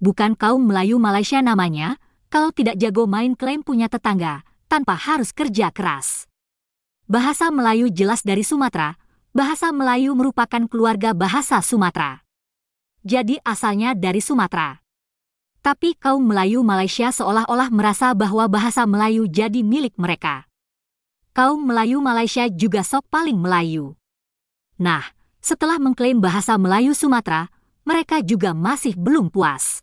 bukan kaum Melayu Malaysia namanya, kalau tidak jago main klaim punya tetangga, tanpa harus kerja keras. Bahasa Melayu jelas dari Sumatera, bahasa Melayu merupakan keluarga bahasa Sumatera. Jadi asalnya dari Sumatera. Tapi kaum Melayu Malaysia seolah-olah merasa bahwa bahasa Melayu jadi milik mereka. Kaum Melayu Malaysia juga sok paling Melayu. Nah, setelah mengklaim bahasa Melayu Sumatera, mereka juga masih belum puas.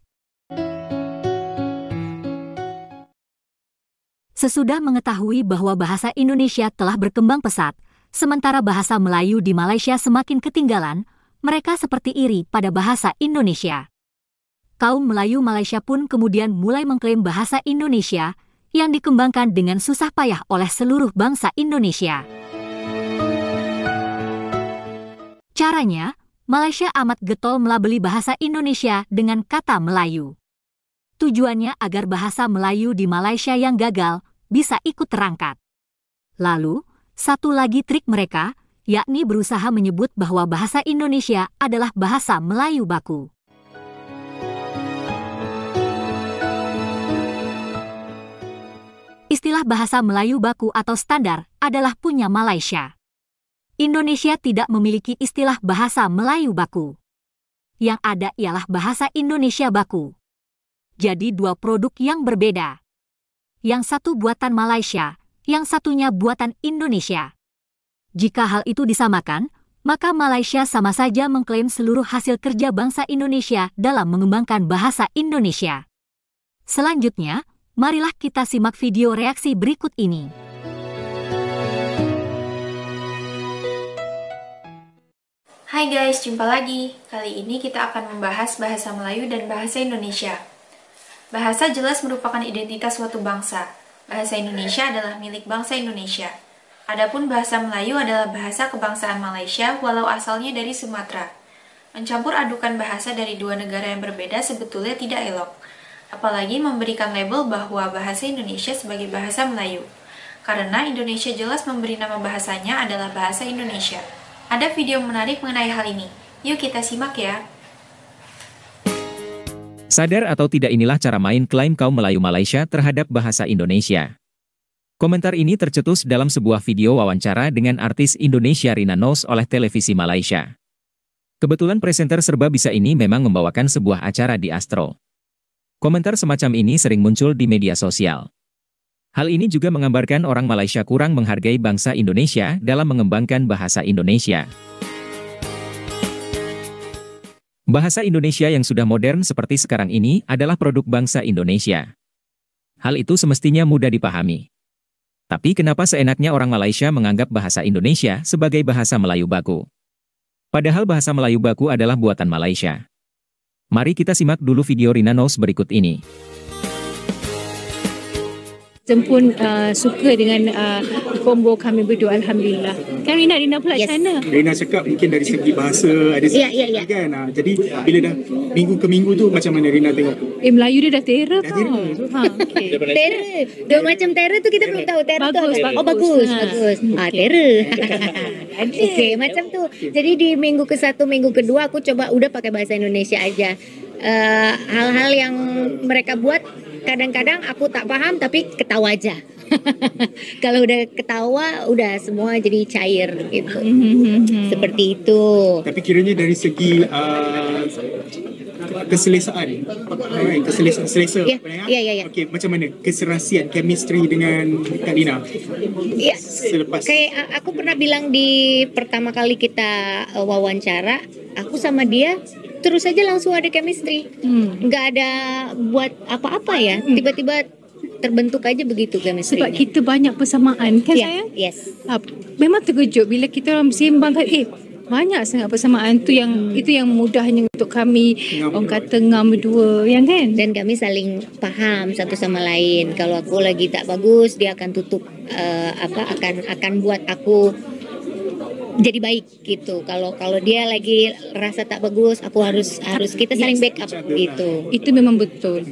Sesudah mengetahui bahwa bahasa Indonesia telah berkembang pesat, sementara bahasa Melayu di Malaysia semakin ketinggalan, mereka seperti iri pada bahasa Indonesia. Kaum Melayu Malaysia pun kemudian mulai mengklaim bahasa Indonesia yang dikembangkan dengan susah payah oleh seluruh bangsa Indonesia. Caranya, Malaysia amat getol melabeli bahasa Indonesia dengan kata Melayu. Tujuannya agar bahasa Melayu di Malaysia yang gagal bisa ikut terangkat. Lalu, satu lagi trik mereka, yakni berusaha menyebut bahwa bahasa Indonesia adalah bahasa Melayu baku. Istilah bahasa Melayu baku atau standar adalah punya Malaysia. Indonesia tidak memiliki istilah bahasa Melayu baku. Yang ada ialah bahasa Indonesia baku. Jadi dua produk yang berbeda. Yang satu buatan Malaysia, yang satunya buatan Indonesia. Jika hal itu disamakan, maka Malaysia sama saja mengklaim seluruh hasil kerja bangsa Indonesia dalam mengembangkan bahasa Indonesia. Selanjutnya, marilah kita simak video reaksi berikut ini. Hai guys, jumpa lagi. Kali ini kita akan membahas bahasa Melayu dan bahasa Indonesia. Bahasa jelas merupakan identitas suatu bangsa. Bahasa Indonesia adalah milik bangsa Indonesia. Adapun bahasa Melayu adalah bahasa kebangsaan Malaysia walau asalnya dari Sumatera. Mencampur adukan bahasa dari dua negara yang berbeda sebetulnya tidak elok. Apalagi memberikan label bahwa bahasa Indonesia sebagai bahasa Melayu. Karena Indonesia jelas memberi nama bahasanya adalah bahasa Indonesia. Ada video menarik mengenai hal ini. Yuk kita simak ya. Sadar atau tidak, inilah cara main klaim kaum Melayu Malaysia terhadap bahasa Indonesia. Komentar ini tercetus dalam sebuah video wawancara dengan artis Indonesia Rina Nose oleh televisi Malaysia. Kebetulan presenter serba bisa ini memang membawakan sebuah acara di Astro. Komentar semacam ini sering muncul di media sosial. Hal ini juga menggambarkan orang Malaysia kurang menghargai bangsa Indonesia dalam mengembangkan bahasa Indonesia. Bahasa Indonesia yang sudah modern seperti sekarang ini adalah produk bangsa Indonesia. Hal itu semestinya mudah dipahami. Tapi kenapa seenaknya orang Malaysia menganggap bahasa Indonesia sebagai bahasa Melayu baku? Padahal bahasa Melayu baku adalah buatan Malaysia. Mari kita simak dulu video Rina Nose berikut ini. Pun suka dengan combo kami berdua, Alhamdulillah. Kan Rina pula yes. Sana. Rina cakap mungkin dari segi bahasa ada sedikit kan. Jadi bila dah minggu ke minggu tu macam mana Rina tengok? Melayu dia dah terror tau. Okay. Terror. Dia macam terror tu kita belum tahu terror bagus, tu. Bagus. Oh bagus. Terror. Okey, macam tu. Jadi di minggu ke-1, minggu kedua aku coba udah pakai bahasa Indonesia aja. Hal-hal yang mereka buat kadang-kadang aku tak faham tapi ketawa aja. Kalau udah ketawa udah semua jadi cair gitu. Seperti itu. Tapi kiranya dari segi keselesaan. Selesa. Ya. Okey, macam mana keserasian chemistry dengan Kak Lina? Ya. Selepas Kayak aku pernah bilang di pertama kali kita wawancara, aku sama dia terus saja langsung ada chemistry. Nggak ada buat apa-apa ya. Tiba-tiba terbentuk aja begitu chemistry. Sebab kita banyak persamaan kan sayang? Yes. Memang terkejut bila kita orang sembang kan, banyak sangat persamaan tu yang itu yang mudahnya untuk kami orang kata ngam berdua, yang kan? Dan kami saling faham satu sama lain. Kalau aku lagi tak bagus, dia akan tutup akan buat aku jadi baik gitu. Kalau dia lagi rasa tak bagus, aku harus kita saling backup gitu. Itu memang betul.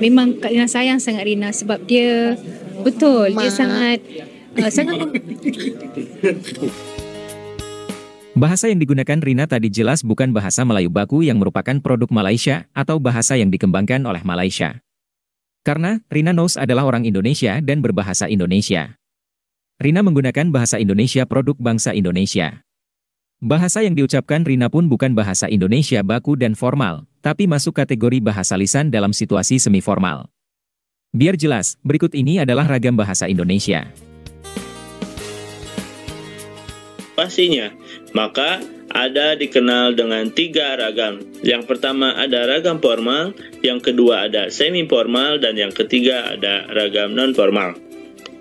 Memang Kak Rina sayang sangat Rina sebab dia betul dia sangat Bahasa yang digunakan Rina tadi jelas bukan bahasa Melayu baku yang merupakan produk Malaysia atau bahasa yang dikembangkan oleh Malaysia. Karena Rina Nose adalah orang Indonesia dan berbahasa Indonesia. Rina menggunakan bahasa Indonesia produk bangsa Indonesia. Bahasa yang diucapkan Rina pun bukan bahasa Indonesia baku dan formal, tapi masuk kategori bahasa lisan dalam situasi semi-formal. Biar jelas, berikut ini adalah ragam bahasa Indonesia. Pastinya, maka ada dikenal dengan 3 ragam. Yang pertama ada ragam formal, yang kedua ada semi-formal, dan yang ketiga ada ragam non-formal.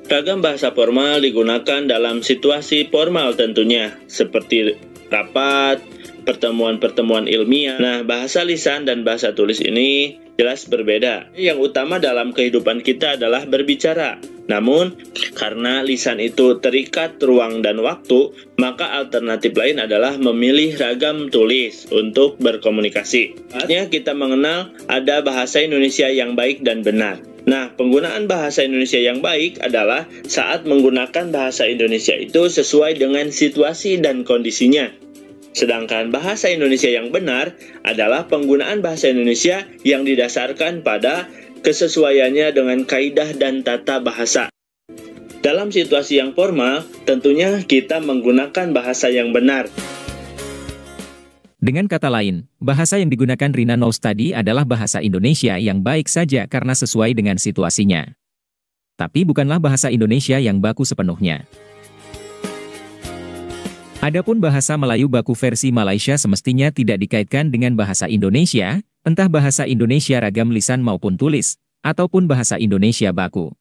Ragam bahasa formal digunakan dalam situasi formal tentunya, seperti rapat, pertemuan-pertemuan ilmiah. Nah, bahasa lisan dan bahasa tulis ini jelas berbeda. Yang utama dalam kehidupan kita adalah berbicara. Namun, karena lisan itu terikat ruang dan waktu, maka alternatif lain adalah memilih ragam tulis untuk berkomunikasi. Artinya kita mengenal ada bahasa Indonesia yang baik dan benar. Nah, penggunaan bahasa Indonesia yang baik adalah saat menggunakan bahasa Indonesia itu sesuai dengan situasi dan kondisinya. Sedangkan bahasa Indonesia yang benar adalah penggunaan bahasa Indonesia yang didasarkan pada kesesuaiannya dengan kaidah dan tata bahasa. Dalam situasi yang formal, tentunya kita menggunakan bahasa yang benar. Dengan kata lain, bahasa yang digunakan Rina Nose tadi adalah bahasa Indonesia yang baik saja karena sesuai dengan situasinya. Tapi bukanlah bahasa Indonesia yang baku sepenuhnya. Adapun bahasa Melayu baku versi Malaysia semestinya tidak dikaitkan dengan bahasa Indonesia, entah bahasa Indonesia ragam lisan maupun tulis, ataupun bahasa Indonesia baku.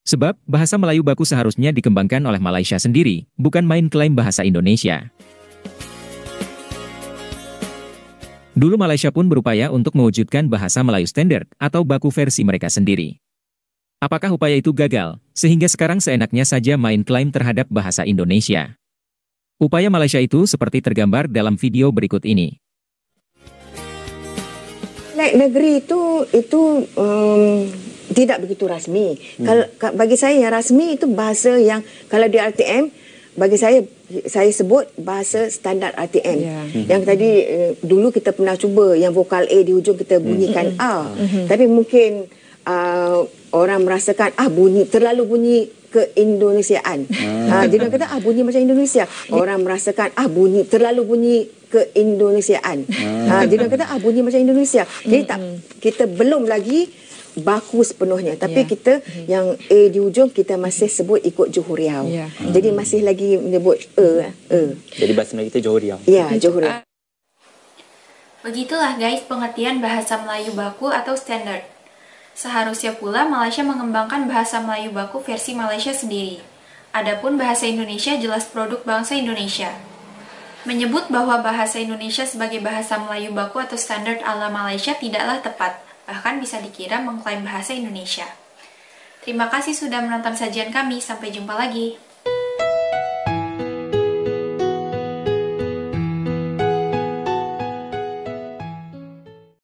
Sebab, bahasa Melayu baku seharusnya dikembangkan oleh Malaysia sendiri, bukan main klaim bahasa Indonesia. Dulu Malaysia pun berupaya untuk mewujudkan bahasa Melayu standar atau baku versi mereka sendiri. Apakah upaya itu gagal, sehingga sekarang seenaknya saja main klaim terhadap bahasa Indonesia? Upaya Malaysia itu seperti tergambar dalam video berikut ini. Negeri itu tidak begitu rasmi. Kalau bagi saya yang rasmi itu bahasa yang kalau di RTM bagi saya sebut bahasa standar RTM. Yang tadi dulu kita pernah cuba yang vokal A di hujung kita bunyikan A. Tapi mungkin orang merasakan terlalu bunyi keindonesiaan. Dia kata bunyi macam Indonesia. Orang merasakan terlalu bunyi keindonesiaan. Dia kata bunyi macam Indonesia. Jadi kita belum lagi baku sepenuhnya, tapi kita yang A di hujung kita masih sebut ikut Johor Riau. Jadi masih lagi menyebut Jadi bahasa Melayu kita Johor Riau. Ya, Johor Riau. Begitulah guys pengertian bahasa Melayu baku atau standar. Seharusnya pula Malaysia mengembangkan bahasa Melayu baku versi Malaysia sendiri. Adapun bahasa Indonesia jelas produk bangsa Indonesia. Menyebut bahwa bahasa Indonesia sebagai bahasa Melayu baku atau standar ala Malaysia tidaklah tepat. Bahkan bisa dikira mengklaim bahasa Indonesia. Terima kasih sudah menonton sajian kami, sampai jumpa lagi.